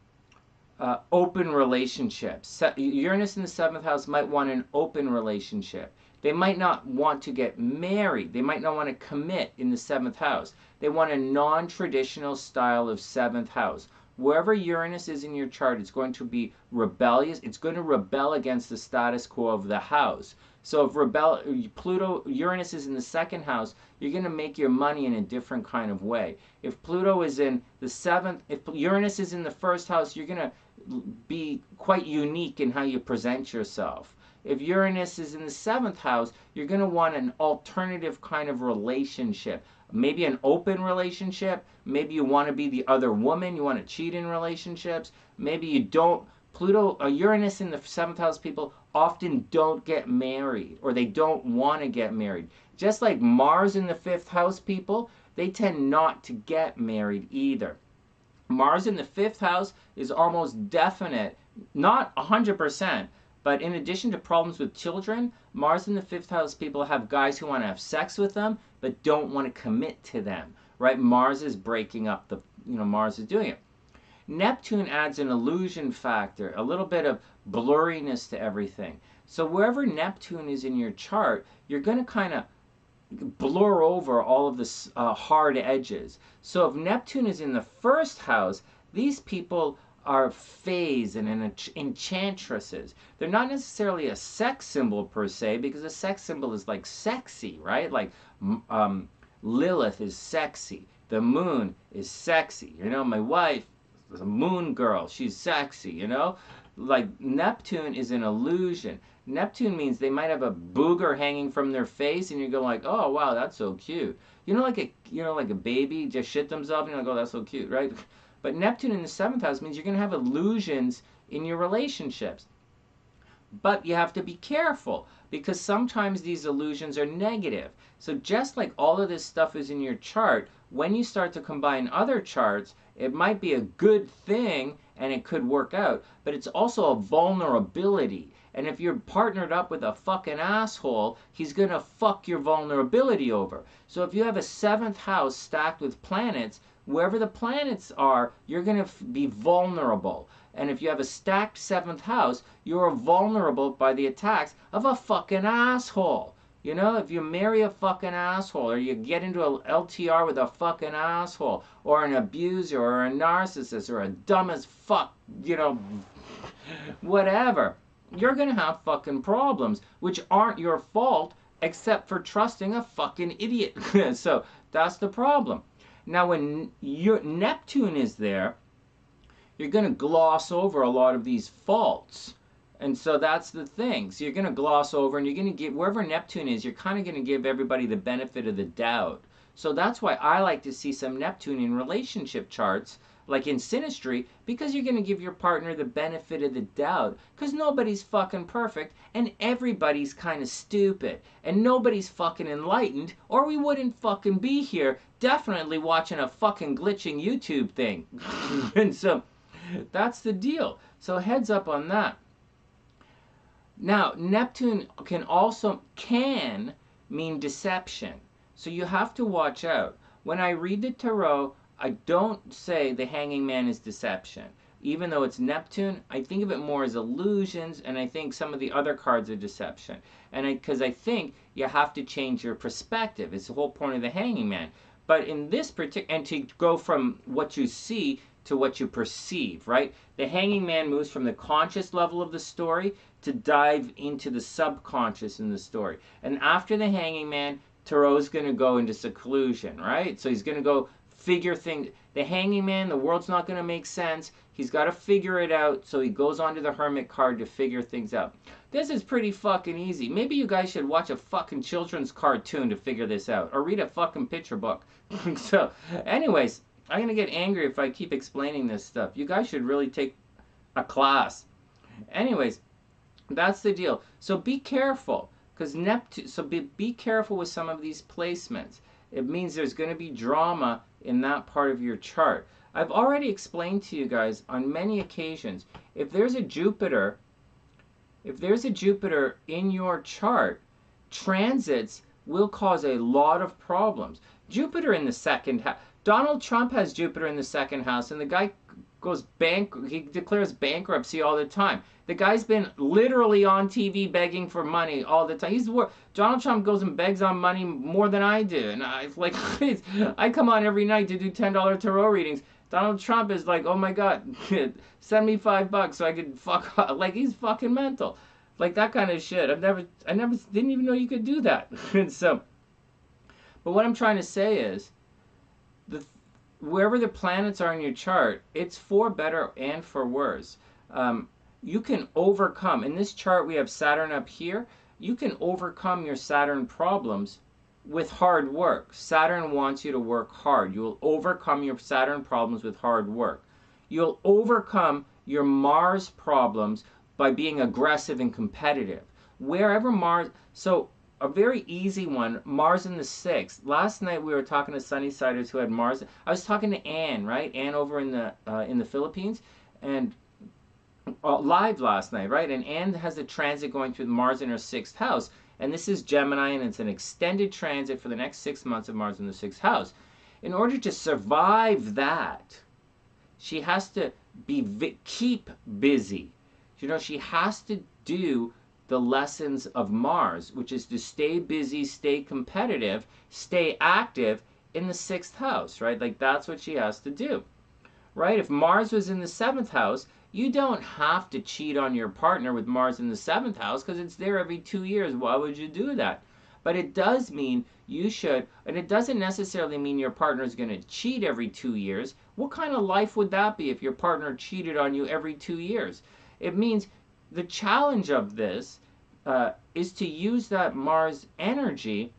open relationships. Uranus in the 7th house might want an open relationship. They might not want to get married. They might not want to commit in the 7th house. They want a non-traditional style of 7th house. Wherever Uranus is in your chart, it's going to be rebellious. It's going to rebel against the status quo of the house. So if Uranus is in the 2nd house, you're going to make your money in a different kind of way. If Pluto is in the 7th, if Uranus is in the 1st house, you're going to be quite unique in how you present yourself. If Uranus is in the 7th house, you're going to want an alternative kind of relationship. Maybe an open relationship. Maybe you want to be the other woman. You want to cheat in relationships. Maybe you don't. Uranus in the 7th house people often don't get married, or they don't want to get married. Just like Mars in the 5th house people, they tend not to get married either. Mars in the 5th house is almost definite, not 100%, but in addition to problems with children, Mars in the 5th house people have guys who want to have sex with them, but don't want to commit to them, right? Mars is breaking up Mars is doing it. Neptune adds an illusion factor, a little bit of blurriness to everything. So wherever Neptune is in your chart, you're going to kind of blur over all of the hard edges. So if Neptune is in the 1st house, these people are fays and enchantresses. They're not necessarily a sex symbol per se, because a sex symbol is like sexy, right? Like Lilith is sexy. The moon is sexy. My wife is a moon girl. She's sexy, Like Neptune is an illusion. Neptune means they might have a booger hanging from their face, and you go like, oh wow, that's so cute. Like a baby just shit themselves, and you're like, oh, that's so cute, right? But Neptune in the 7th house means you're going to have illusions in your relationships. But you have to be careful, because sometimes these illusions are negative. So just like all of this stuff is in your chart, when you start to combine other charts, it might be a good thing and it could work out, but it's also a vulnerability. And if you're partnered up with a fucking asshole, he's going to fuck your vulnerability over. So if you have a 7th house stacked with planets, wherever the planets are, you're going to be vulnerable. And if you have a stacked 7th house, you're vulnerable by the attacks of a fucking asshole. You know, if you marry a fucking asshole, or you get into a LTR with a fucking asshole, or an abuser, or a narcissist, or a dumb as fuck, you know, whatever, you're gonna have fucking problems, which aren't your fault, except for trusting a fucking idiot. So that's the problem. Now, when your Neptune is there, you're going to gloss over a lot of these faults. And so that's the thing. So you're going to gloss over, and you're going to give, wherever Neptune is, you're kind of going to give everybody the benefit of the doubt. So that's why I like to see some Neptune in relationship charts, like in synastry, because you're going to give your partner the benefit of the doubt. Because nobody's fucking perfect, and everybody's kind of stupid. And nobody's fucking enlightened, or we wouldn't fucking be here definitely watching a fucking glitching YouTube thing. And so that's the deal. So heads up on that. Now, Neptune can also mean deception. So you have to watch out. When I read the tarot, I don't say the Hanging Man is deception. Even though it's Neptune, I think of it more as illusions, and I think some of the other cards are deception. And because I think you have to change your perspective. It's the whole point of the Hanging Man. But in this particular, and to go from what you see to what you perceive, right? The Hanging Man moves from the conscious level of the story to dive into the subconscious in the story. And after the Hanging Man, Tarot's going to go into seclusion, right? So he's going to go figure things. The Hanging Man, the world's not going to make sense. He's got to figure it out, so he goes on to the Hermit card to figure things out. This is pretty fucking easy. Maybe you guys should watch a fucking children's cartoon to figure this out, or read a fucking picture book. So, anyways, I'm going to get angry if I keep explaining this stuff. You guys should really take a class. Anyways, that's the deal. So be careful, because Neptune. So be careful with some of these placements. It means there's going to be drama in that part of your chart. I've already explained to you guys on many occasions, if there's a Jupiter in your chart, transits will cause a lot of problems. Jupiter in the 2nd house. Donald Trump has Jupiter in the 2nd house, and the guy he declares bankruptcy all the time. The guy's been literally on TV begging for money all the time. Donald Trump goes and begs on money more than I do, and I come on every night to do $10 tarot readings. Donald Trump is like, oh my God, send me $5 so I could fuck off. Like, he's fucking mental. Like, that kind of shit. I never didn't even know you could do that. And so, but what I'm trying to say is, wherever the planets are in your chart, it's for better and for worse. You can overcome. In this chart, we have Saturn up here. You can overcome your Saturn problems with hard work. Saturn wants you to work hard. You will overcome your Saturn problems with hard work. You'll overcome your Mars problems by being aggressive and competitive. Wherever Mars, so a very easy one, Mars in the 6th. Last night we were talking to SunnySiders who had Mars. I was talking to Anne, right? Anne over in the Philippines, and live last night, right? And Anne has a transit going through Mars in her 6th house. And this is Gemini, and it's an extended transit for the next 6 months of Mars in the 6th house. In order to survive that, she has to keep busy. You know, she has to do the lessons of Mars, which is to stay busy, stay competitive, stay active in the 6th house, right? Like, that's what she has to do, right? If Mars was in the 7th house, you don't have to cheat on your partner with Mars in the 7th house because it's there every 2 years. Why would you do that? But it does mean you should, and it doesn't necessarily mean your partner is going to cheat every 2 years. What kind of life would that be if your partner cheated on you every 2 years? It means the challenge of this is to use that Mars energy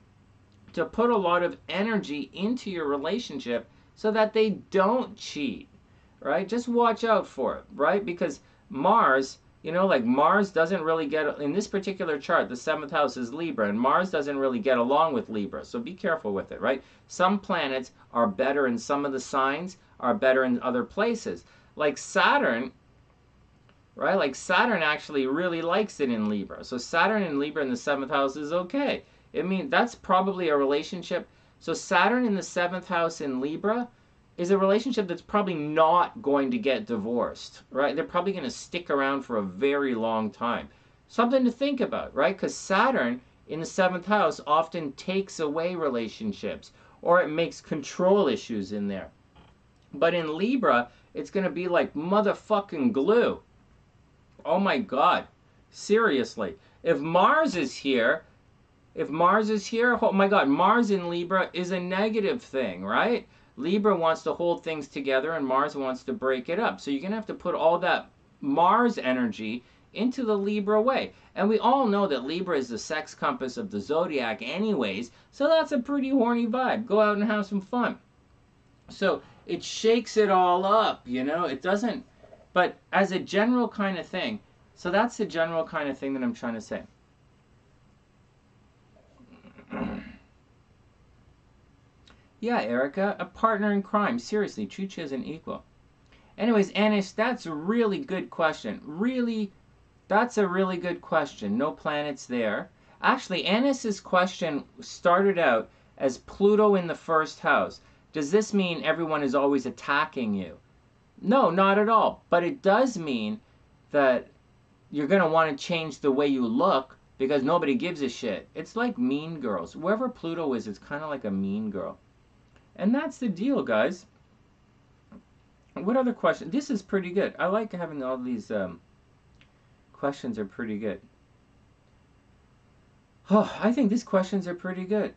to put a lot of energy into your relationship so that they don't cheat. Right? Just watch out for it, right? Because Mars, you know, like Mars doesn't really get, in this particular chart, the 7th house is Libra, and Mars doesn't really get along with Libra, so be careful with it, right? Some planets are better in some of the signs, are better in other places. Like Saturn, right? Like Saturn actually really likes it in Libra. So Saturn in Libra in the 7th house is okay. I mean, that's probably a relationship. So Saturn in the 7th house in Libra, is a relationship that's probably not going to get divorced, right? They're probably going to stick around for a very long time. Something to think about, right? Because Saturn in the 7th house often takes away relationships, or it makes control issues in there. But in Libra, it's going to be like motherfucking glue. Oh my God. Seriously. If Mars is here, oh my God, Mars in Libra is a negative thing, right? Libra wants to hold things together and Mars wants to break it up. So you're going to have to put all that Mars energy into the Libra way. And we all know that Libra is the sex compass of the zodiac anyways, so that's a pretty horny vibe. Go out and have some fun. So it shakes it all up, you know? It doesn't, but as a general kind of thing, so that's the general kind of thing that I'm trying to say. Yeah, Erica, a partner in crime. Seriously, treat you as an equal. Anyways, Anish, that's a really good question. Really, that's a really good question. No planets there. Actually, Anish's question started out as Pluto in the 1st house. Does this mean everyone is always attacking you? No, not at all. But it does mean that you're going to want to change the way you look because nobody gives a shit. It's like Mean Girls. Wherever Pluto is, it's kind of like a mean girl. And that's the deal, guys. What other question? This is pretty good. I like having all these questions are pretty good. Oh, I think these questions are pretty good.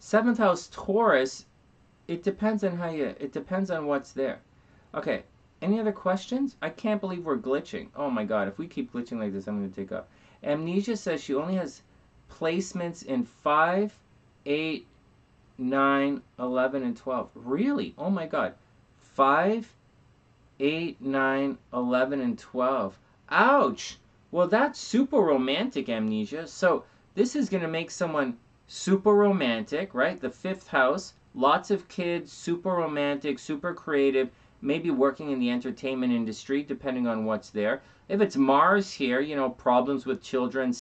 7th house Taurus, it depends on it depends on what's there. Okay, any other questions? I can't believe we're glitching. Oh my God, if we keep glitching like this, I'm going to take off. Amnesia says she only has placements in 5, 8, 9, 11, and 12. Really? Oh my God. 5, 8, 9, 11, and 12. Ouch! Well, that's super romantic, Amnesia. So this is going to make someone super romantic, right? The 5th house, lots of kids, super romantic, super creative, maybe working in the entertainment industry, depending on what's there. If it's Mars here, you know, problems with children,